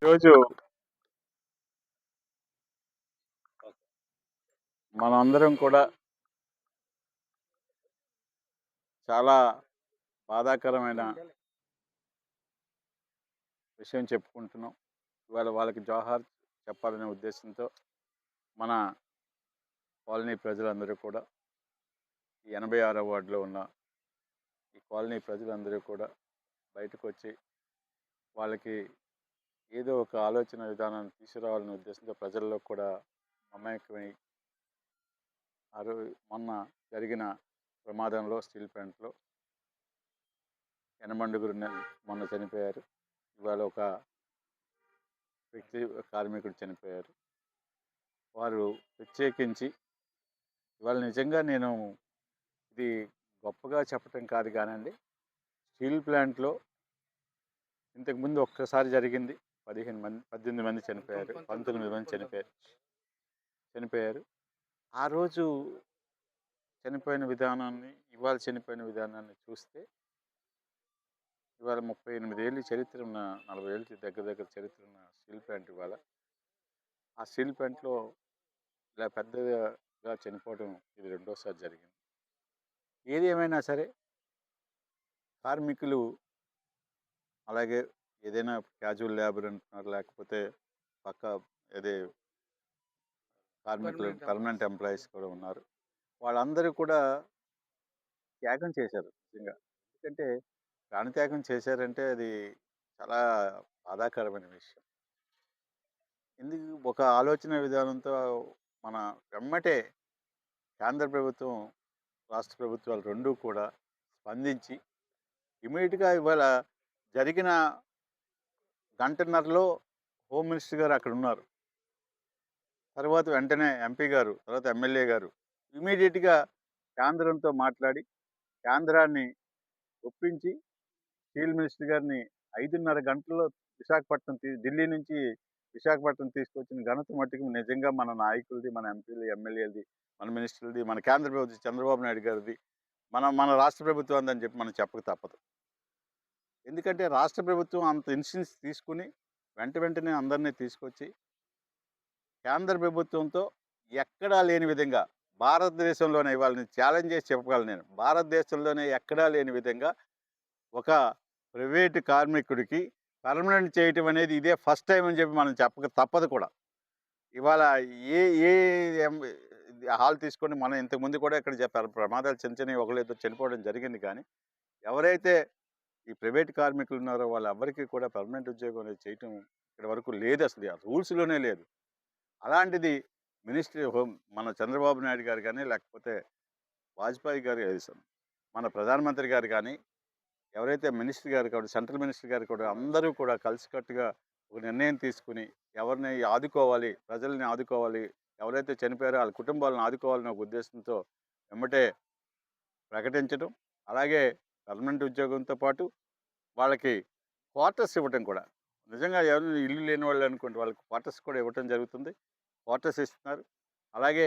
ఈరోజు మనందరం కూడా చాలా బాధాకరమైన విషయం చెప్పుకుంటున్నాం. ఇవాళ వాళ్ళకి జోహార్ చెప్పాలనే ఉద్దేశంతో మన కాలనీ ప్రజలందరూ కూడా ఈ 86వ వార్డులో ఉన్న ఈ కాలనీ ప్రజలందరూ కూడా బయటకు వచ్చి వాళ్ళకి ఏదో ఒక ఆలోచన విధానాన్ని తీసుకురావాలనే ఉద్దేశంతో ప్రజల్లో కూడా మమేకమై మొన్న జరిగిన ప్రమాదంలో స్టీల్ ప్లాంట్లో 8 మొన్న చనిపోయారు. ఇవాళ ఒక వ్యక్తి కార్మికుడు చనిపోయారు. వారు ప్రత్యేకించి ఇవాళ నిజంగా నేను ఇది గొప్పగా చెప్పటం కాదు కానండి, స్టీల్ ప్లాంట్లో ఇంతకుముందు ఒక్కసారి జరిగింది. 18 మంది చనిపోయారు, 19 మంది చనిపోయారు. ఆ రోజు చనిపోయిన విధానాన్ని, ఇవాళ చనిపోయిన విధానాన్ని చూస్తే ఇవాళ 38 ఏళ్ళు చరిత్ర ఉన్న, 40 ఏళ్ళు దగ్గర చరిత్ర ఉన్న స్టీల్ ప్లాంట్ ఇవాళ ఆ స్టీల్ ప్లాంట్లో ఇలా పెద్దగా చనిపోవడం ఇది రెండోసారి జరిగింది. ఏది ఏమైనా సరే కార్మికులు, అలాగే ఏదైనా క్యాజువల్ లేబర్ అంటున్నారు, లేకపోతే పక్క ఏదే కార్మికులు పర్మనెంట్ ఎంప్లాయీస్ కూడా ఉన్నారు. వాళ్ళందరూ కూడా త్యాగం చేశారు నిజంగా. ఎందుకంటే ప్రాణత్యాగం చేశారంటే అది చాలా బాధాకరమైన విషయం. ఎందుకు ఒక ఆలోచన విధానంతో మన వెమ్మటే కేంద్ర ప్రభుత్వం, రాష్ట్ర ప్రభుత్వాలు రెండూ కూడా స్పందించి ఇమీడియట్గా ఇవాళ జరిగిన గంటన్నరలో హోమ్ మినిస్టర్ గారు అక్కడ ఉన్నారు. తర్వాత వెంటనే ఎంపీ గారు, తర్వాత ఎమ్మెల్యే గారు ఇమీడియట్గా కేంద్రంతో మాట్లాడి కేంద్రాన్ని ఒప్పించి స్టీల్ మినిస్టర్ గారిని 5:30 గంటల్లో విశాఖపట్నం ఢిల్లీ నుంచి విశాఖపట్నం తీసుకొచ్చిన ఘనత మట్టుకు నిజంగా మన నాయకులది, మన ఎంపీలు ఎమ్మెల్యేలది, మన మినిస్టర్లది, మన కేంద్ర ప్రభుత్వం చంద్రబాబు నాయుడు గారిది, మన రాష్ట్ర ప్రభుత్వం అందని చెప్పి మనం చెప్పక తప్పదు. ఎందుకంటే రాష్ట్ర ప్రభుత్వం అంత ఇన్సిడెన్స్ తీసుకుని వెంటనే అందరినీ తీసుకొచ్చి కేంద్ర ప్రభుత్వంతో ఎక్కడా లేని విధంగా, భారతదేశంలోనే ఇవాళ నేను ఛాలెంజ్ చేసి చెప్పగలను, నేను భారతదేశంలోనే ఎక్కడా లేని విధంగా ఒక ప్రైవేటు కార్మికుడికి పర్మనెంట్ చేయటం అనేది ఇదే ఫస్ట్ టైం అని చెప్పి మనం చెప్పక తప్పదు కూడా. ఇవాళ ఏ ఏ హాల్ తీసుకొని మనం ఇంతకుముందు కూడా ఇక్కడ చెప్పారు, ప్రమాదాలు చిన్నవి ఒకళ్ళిద్దరు చనిపోవడం జరిగింది. కానీ ఎవరైతే ఈ ప్రైవేట్ కార్మికులు ఉన్నారో వాళ్ళెవ్వరికీ కూడా పర్మనెంట్ ఉద్యోగం అనేది చేయటం ఇక్కడ వరకు లేదు, అసలు ఆ రూల్స్లోనే లేదు. అలాంటిది మినిస్ట్రీ హోమ్ మన చంద్రబాబు నాయుడు గారు కానీ, లేకపోతే వాజ్పేయి గారు, మన ప్రధానమంత్రి గారు కానీ, ఎవరైతే మినిస్టర్ గారు కూడా, సెంట్రల్ మినిస్టర్ గారు కూడా అందరూ కూడా కలిసికట్టుగా ఒక నిర్ణయం తీసుకుని ఎవరిని ఆదుకోవాలి, ప్రజల్ని ఆదుకోవాలి, ఎవరైతే చనిపోయారో వాళ్ళ కుటుంబాలను ఆదుకోవాలనే ఒక ఉద్దేశంతో వెంబటే ప్రకటించడం, అలాగే పర్మనెంట్ ఉద్యోగంతో పాటు వాళ్ళకి క్వార్టర్స్ ఇవ్వటం కూడా. నిజంగా ఎవరైనా ఇల్లు లేని వాళ్ళు అనుకోండి, వాళ్ళకి క్వార్టర్స్ కూడా ఇవ్వటం జరుగుతుంది. క్వార్టర్స్ ఇస్తున్నారు. అలాగే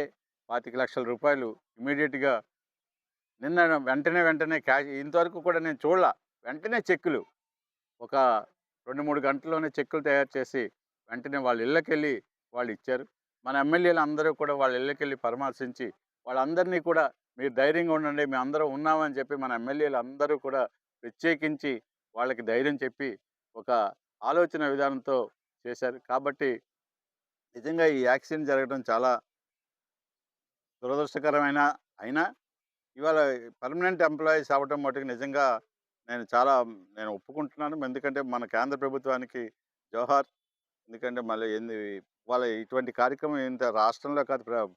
25 లక్షల రూపాయలు ఇమీడియట్గా నిన్న వెంటనే క్యాష్, ఇంతవరకు కూడా నేను చూడలా, వెంటనే చెక్కులు ఒక 2-3 గంటల్లోనే చెక్కులు తయారు చేసి వెంటనే వాళ్ళ ఇళ్ళకెళ్ళి వాళ్ళు ఇచ్చారు. మన ఎమ్మెల్యేలు అందరూ కూడా వాళ్ళ ఇళ్ళకెళ్ళి పరామర్శించి వాళ్ళందరినీ కూడా మీరు ధైర్యంగా ఉండండి, మేము అందరం ఉన్నామని చెప్పి మన ఎమ్మెల్యేలు అందరూ కూడా ప్రత్యేకించి వాళ్ళకి ధైర్యం చెప్పి ఒక ఆలోచన విధానంతో చేశారు. కాబట్టి నిజంగా ఈ యాక్సిడెంట్ జరగడం చాలా దురదృష్టకరమైన, అయినా ఇవాళ పర్మనెంట్ ఎంప్లాయీస్ అవ్వటం మటుకు నిజంగా నేను ఒప్పుకుంటున్నాను. ఎందుకంటే మన కేంద్ర ప్రభుత్వానికి జోహార్. ఎందుకంటే మళ్ళీ వాళ్ళ ఇటువంటి కార్యక్రమం ఇంత రాష్ట్రంలో కాదు,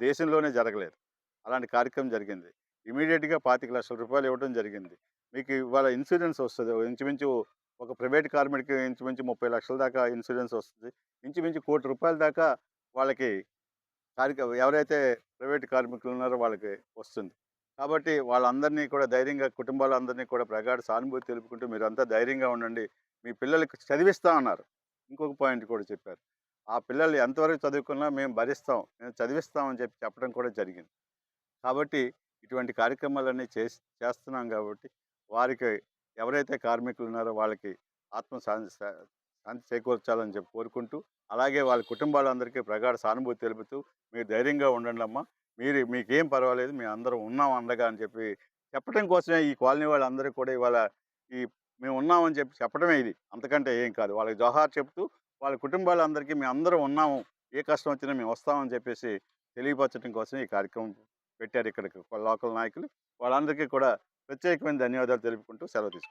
దేశంలోనే జరగలేదు. అలాంటి కార్యక్రమం జరిగింది. ఇమీడియట్గా 25 లక్షల రూపాయలు ఇవ్వడం జరిగింది. మీకు ఇవాళ ఇన్సూరెన్స్ వస్తుంది. ఇంచుమించు ఒక ప్రైవేట్ కార్మికుడికి ఇంచుమించు 30 లక్షల దాకా ఇన్సూరెన్స్ వస్తుంది. ఇంచుమించు ₹1,00,00,000 దాకా వాళ్ళకి ఎవరైతే ప్రైవేట్ కార్మికులు ఉన్నారో వాళ్ళకి వస్తుంది. కాబట్టి వాళ్ళందరినీ కూడా ధైర్యంగా, కుటుంబాలందరినీ కూడా ప్రగాఢ సానుభూతి తెలుపుకుంటూ మీరంతా ధైర్యంగా ఉండండి, మీ పిల్లలకి చదివిస్తామన్నారు. ఇంకొక పాయింట్ కూడా చెప్పారు. ఆ పిల్లలు ఎంతవరకు చదువుకున్నా మేము భరిస్తాం, మేము చదివిస్తామని చెప్పడం కూడా జరిగింది. కాబట్టి ఇటువంటి కార్యక్రమాలన్నీ చేస్తున్నాం కాబట్టి వారికి, ఎవరైతే కార్మికులు ఉన్నారో వాళ్ళకి ఆత్మ శాంతి చేకూర్చాలని చెప్పి కోరుకుంటూ, అలాగే వాళ్ళ కుటుంబాలందరికీ ప్రగాఢ సానుభూతి తెలుపుతూ, మీరు ధైర్యంగా ఉండండమ్మా. మీకేం పర్వాలేదు. మేమందరం ఉన్నాం అండగా అని చెప్పి చెప్పడం కోసమే ఈ కాలనీ వాళ్ళందరూ కూడా ఇవాళ ఈ మేమున్నామని చెప్పి చెప్పడమే ఇది. అంతకంటే ఏం కాదు. వాళ్ళకి జోహార్ చెప్తూ, వాళ్ళ కుటుంబాలందరికీ మేమందరం ఉన్నాము. ఏ కష్టం వచ్చినా మేమొస్తామని చెప్పేసి తెలియపరచడం కోసమే ఈ కార్యక్రమం పెట్టారు ఇక్కడికి లోకల్ నాయకులు. వాళ్ళందరికీ కూడా ప్రత్యేకమైన ధన్యవాదాలు తెలుపుకుంటూ సెలవు తీసుకుంటున్నాను.